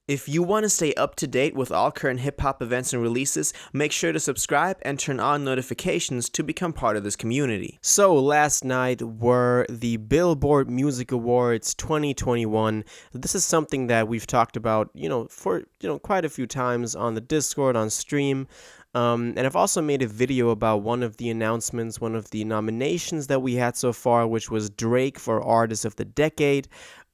If you want to stay up to date with all current hip hop events and releases, make sure to subscribe and turn on notifications to become part of this community. So, last night were the Billboard Music Awards 2021. This is something that we've talked about, for quite a few times on the Discord, on stream. And I've also made a video about one of the announcements, one of the nominations that we had so far, which was Drake for Artist of the Decade.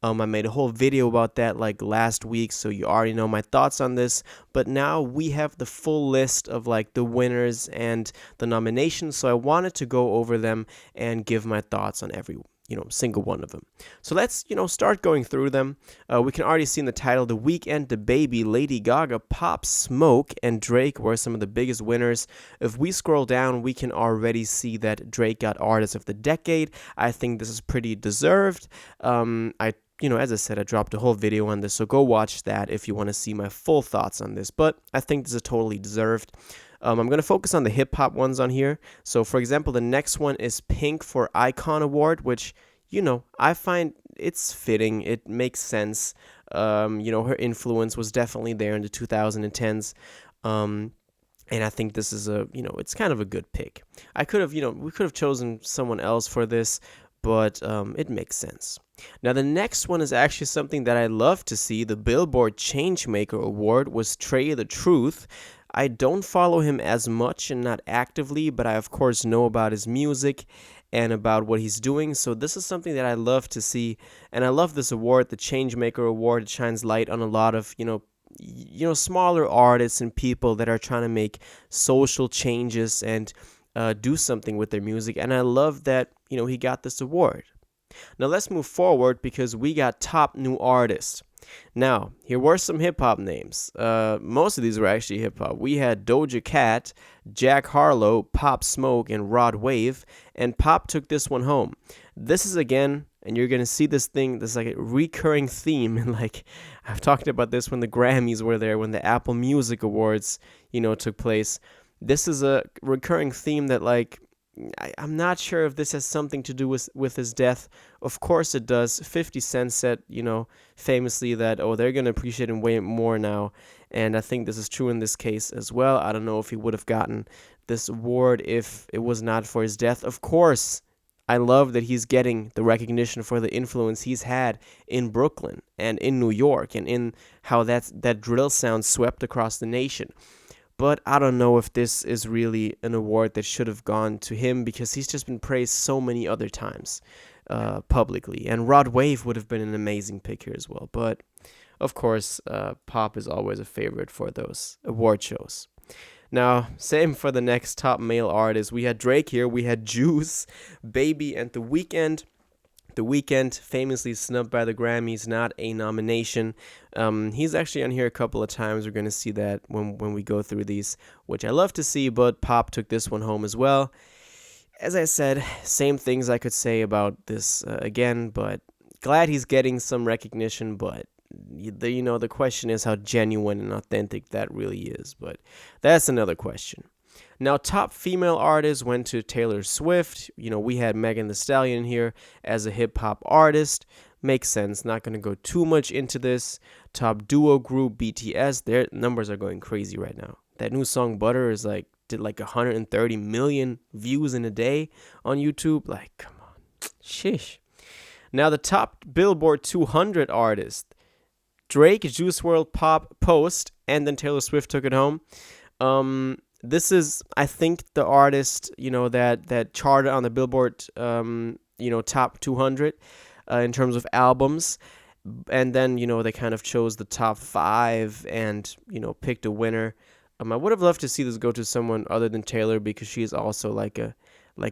I made a whole video about that like last week, so you already know my thoughts on this. But now we have the full list of like the winners and the nominations, so I wanted to go over them and give my thoughts on every single one of them. So let's start going through them. We can already see in the title, The Weeknd, DaBaby, Lady Gaga, Pop Smoke, and Drake were some of the biggest winners. If we scroll down, we can already see that Drake got Artist of the Decade. I think this is pretty deserved. As I said, I dropped a whole video on this, so go watch that if you want to see my full thoughts on this. But I think this is totally deserved. I'm going to focus on the hip-hop ones on here. So, for example, the next one is Pink for Icon Award, which, I find it's fitting. It makes sense. Her influence was definitely there in the 2010s. And I think this is it's kind of a good pick. We could have chosen someone else for this, but it makes sense. Now, the next one is actually something that I love to see. The Billboard Changemaker Award was Trey the Truth. I don't follow him as much and not actively, but I, of course, know about his music and about what he's doing. So this is something that I love to see. And I love this award, the Changemaker Award. It shines light on a lot of, smaller artists and people that are trying to make social changes and do something with their music. And I love that, he got this award. Now let's move forward because we got top new artists. Now, here were some hip-hop names. Most of these were actually hip-hop. We had Doja Cat, Jack Harlow, Pop Smoke, and Rod Wave, and Pop took this one home. This is, again, and you're going to see this like a recurring theme, and like I've talked about this when the Grammys were there, when the Apple Music Awards, took place. This is a recurring theme that, like, I'm not sure if this has something to do with his death. Of course it does. 50 Cent said, famously that, they're going to appreciate him way more now. And I think this is true in this case as well. I don't know if he would have gotten this award if it was not for his death. Of course, I love that he's getting the recognition for the influence he's had in Brooklyn and in New York and in how that drill sound swept across the nation. But I don't know if this is really an award that should have gone to him because he's just been praised so many other times publicly. And Rod Wave would have been an amazing pick here as well. But, of course, Pop is always a favorite for those award shows. Now, same for the next top male artist. We had Drake here. We had Juice, Baby, and The Weeknd. The Weeknd, famously snubbed by the Grammys, not a nomination. He's actually on here a couple of times. We're going to see that when we go through these, which I love to see, but Pop took this one home as well. As I said, same things I could say about this again, but glad he's getting some recognition, but the question is how genuine and authentic that really is, but that's another question. Now, top female artists went to Taylor Swift. We had Megan Thee Stallion here as a hip-hop artist. Makes sense. Not going to go too much into this. Top duo group, BTS. Their numbers are going crazy right now. That new song, Butter, did 130 million views in a day on YouTube. Like, come on. Shish. Now, the top Billboard 200 artists. Drake, Juice WRLD, Pop, Post, and then Taylor Swift took it home. This is, I think, the artist, that charted on the Billboard, top 200 in terms of albums. And then, they kind of chose the top 5 and, picked a winner. I would have loved to see this go to someone other than Taylor because she's also like a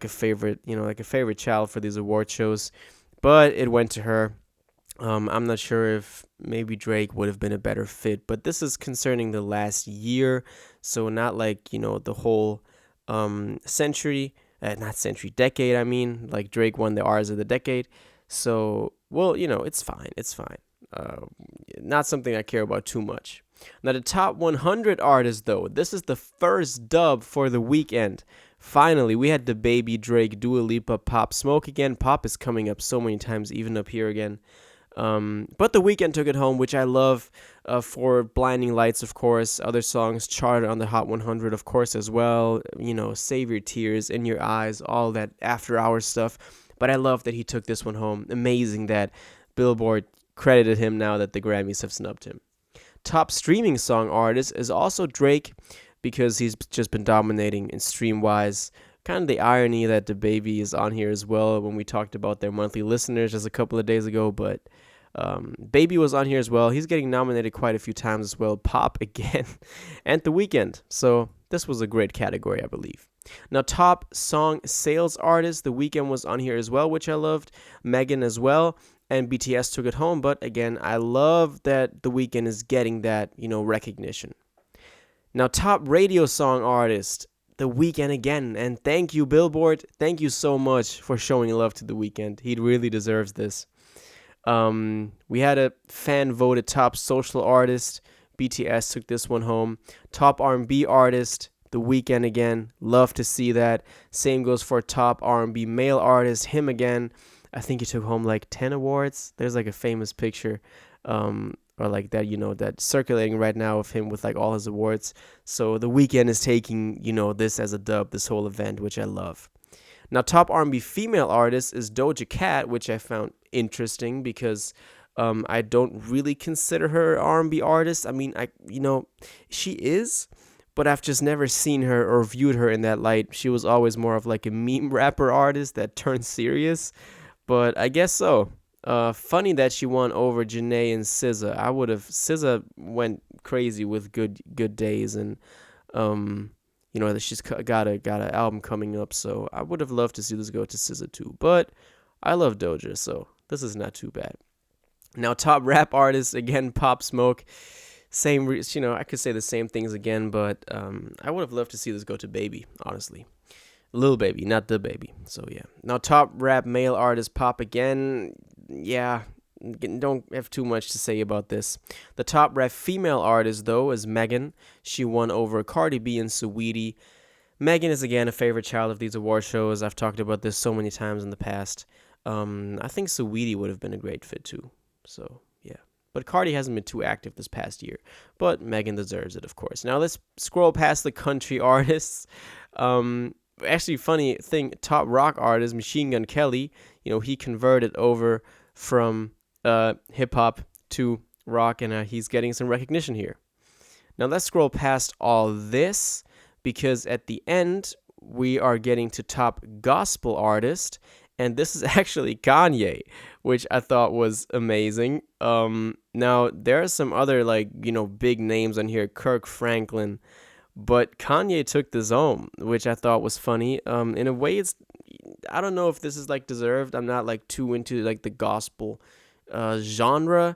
favorite, like a favorite child for these award shows. But it went to her. I'm not sure if maybe Drake would have been a better fit, but this is concerning the last year, so not the whole decade, I mean, like Drake won the R's of the decade, so, well, it's fine, not something I care about too much. Now, the top 100 artists, though, this is the first dub for The Weeknd. Finally, we had DaBaby, Drake, Dua Lipa, Pop Smoke again. Pop is coming up so many times, even up here again. But The Weeknd took it home, which I love, for Blinding Lights, of course. Other songs charted on the Hot 100, of course, as well. Save Your Tears, In Your Eyes, all that after hours stuff. But I love that he took this one home. Amazing that Billboard credited him now that the Grammys have snubbed him. Top streaming song artist is also Drake, because he's just been dominating in stream-wise. Kind of the irony that DaBaby is on here as well when we talked about their monthly listeners just a couple of days ago, but Baby was on here as well. He's getting nominated quite a few times as well. Pop again, and The Weeknd. So this was a great category, I believe. Now, top song sales artist, The Weeknd was on here as well, which I loved. Megan as well, and BTS took it home. But again, I love that The Weeknd is getting that, recognition. Now, top radio song artist, The Weeknd again. And thank you, Billboard. Thank you so much for showing love to The Weeknd. He really deserves this. We had a fan-voted top social artist. BTS took this one home. Top R&B artist, The Weeknd again. Love to see that. Same goes for top R&B male artist, him again. I think he took home like 10 awards. There's like a famous picture, or like that, that's circulating right now of him with like all his awards. So The Weeknd is taking, this as a dub, this whole event, which I love. Now, top R&B female artist is Doja Cat, which I found interesting because I don't really consider her an R&B artist. I mean, she is, but I've just never seen her or viewed her in that light. She was always more of like a meme rapper artist that turned serious, but I guess so. Funny that she won over Janae and SZA. SZA went crazy with Good Days, and that she's got an album coming up, so I would have loved to see this go to SZA too. But I love Doja, so this is not too bad. Now, top rap artist, again, Pop Smoke. Same, I could say the same things again, but I would have loved to see this go to Baby, honestly. Lil Baby, not the Baby. So yeah. Now, top rap male artist, Pop again. Yeah, don't have too much to say about this. The top rap female artist, though, is Megan. She won over Cardi B and Saweetie. Megan is, again, a favorite child of these award shows. I've talked about this so many times in the past. I think Saweetie would have been a great fit, too. So, yeah. But Cardi hasn't been too active this past year. But Megan deserves it, of course. Now, let's scroll past the country artists. Actually, funny thing, top rock artist, Machine Gun Kelly, he converted over from hip-hop to rock, and he's getting some recognition here. Now, let's scroll past all this, because at the end, we are getting to top gospel artist, and this is actually Kanye, which I thought was amazing. Now, there are some other, big names on here, Kirk Franklin, but Kanye took this home, which I thought was funny. In a way, I don't know if this is, deserved. I'm not, too into, the gospel genre,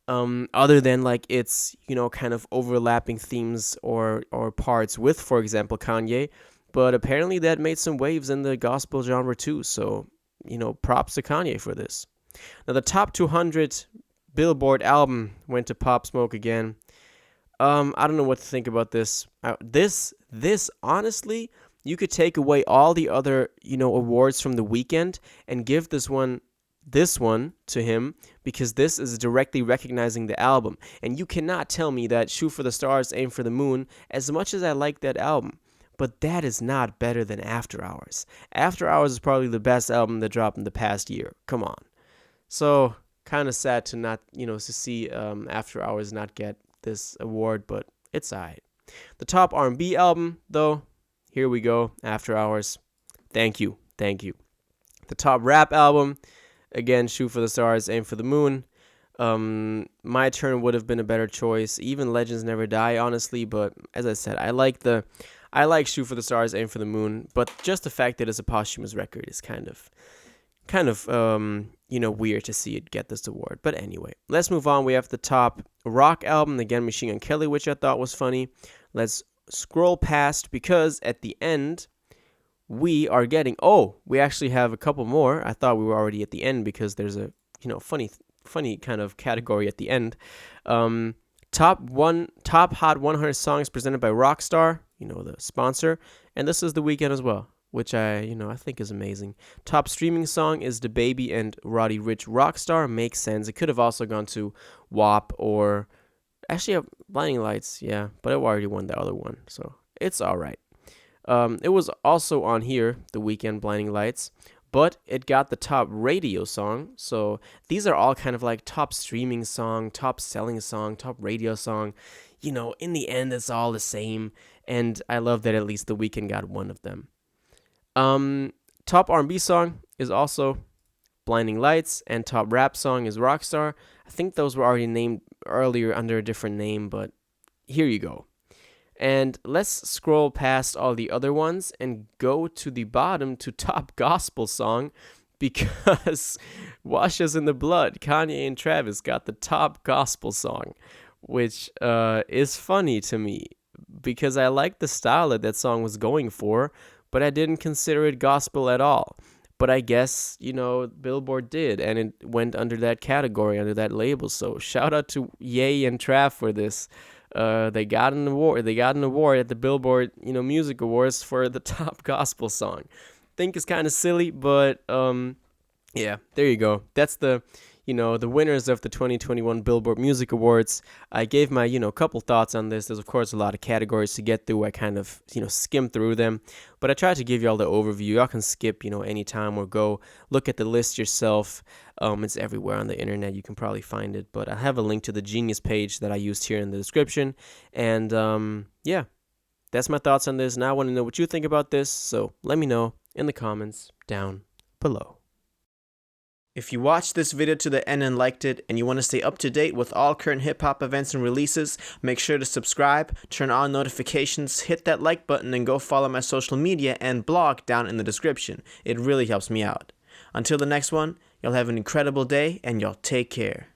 other than, it's, kind of overlapping themes or parts with, for example, Kanye. But apparently that made some waves in the gospel genre, too. So, props to Kanye for this. Now, the top 200 Billboard album went to Pop Smoke again. I don't know what to think about this. This honestly, you could take away all the other, awards from The Weeknd and give this one to him, because this is directly recognizing the album. And you cannot tell me that Shoot for the Stars, Aim for the Moon, as much as I like that album, but that is not better than After Hours. After Hours is probably the best album that dropped in the past year. Come on. So, kind of sad to not, to see After Hours not get this award, but it's alright. The top R&B album, though, here we go, After Hours. Thank you. The top rap album, again, Shoot for the Stars, Aim for the Moon. My Turn would have been a better choice. Even Legends Never Die, honestly, but as I said, I like Shoot for the Stars, Aim for the Moon, but just the fact that it's a posthumous record is kind of weird to see it get this award. But anyway, let's move on. We have the top rock album, again, Machine Gun Kelly, which I thought was funny. Let's scroll past, because at the end, we are getting, we actually have a couple more. I thought we were already at the end, because there's a, funny kind of category at the end. Top Hot 100 songs presented by Rockstar, the sponsor, and this is The Weeknd as well. which I think is amazing. Top streaming song is DaBaby and Roddy Ricch Rockstar. Makes sense. It could have also gone to WAP or actually Blinding Lights, yeah, but it already won the other one, so it's all right. It was also on here, The Weeknd, Blinding Lights, but it got the top radio song. So these are all kind of like top streaming song, top selling song, top radio song. In the end, it's all the same, and I love that at least The Weeknd got one of them. Top R&B song is also Blinding Lights, and top rap song is Rockstar. I think those were already named earlier under a different name, but here you go. And let's scroll past all the other ones and go to the bottom to top gospel song, because Wash Us in the Blood, Kanye and Travis got the top gospel song, which is funny to me because I like the style that song was going for, but I didn't consider it gospel at all. But I guess, Billboard did, and it went under that category, under that label. So shout out to Ye and Trav for this. They got an award. They got an award at the Billboard, Music Awards for the top gospel song. Think it's kind of silly, but yeah, there you go. That's the winners of the 2021 Billboard Music Awards. I gave my, couple thoughts on this. There's, of course, a lot of categories to get through. I kind of, skimmed through them. But I tried to give you all the overview. Y'all can skip, anytime or go look at the list yourself. It's everywhere on the internet. You can probably find it. But I have a link to the Genius page that I used here in the description. And, yeah, that's my thoughts on this. Now I want to know what you think about this. So let me know in the comments down below. If you watched this video to the end and liked it, and you want to stay up to date with all current hip-hop events and releases, make sure to subscribe, turn on notifications, hit that like button, and go follow my social media and blog down in the description. It really helps me out. Until the next one, y'all have an incredible day, and y'all take care.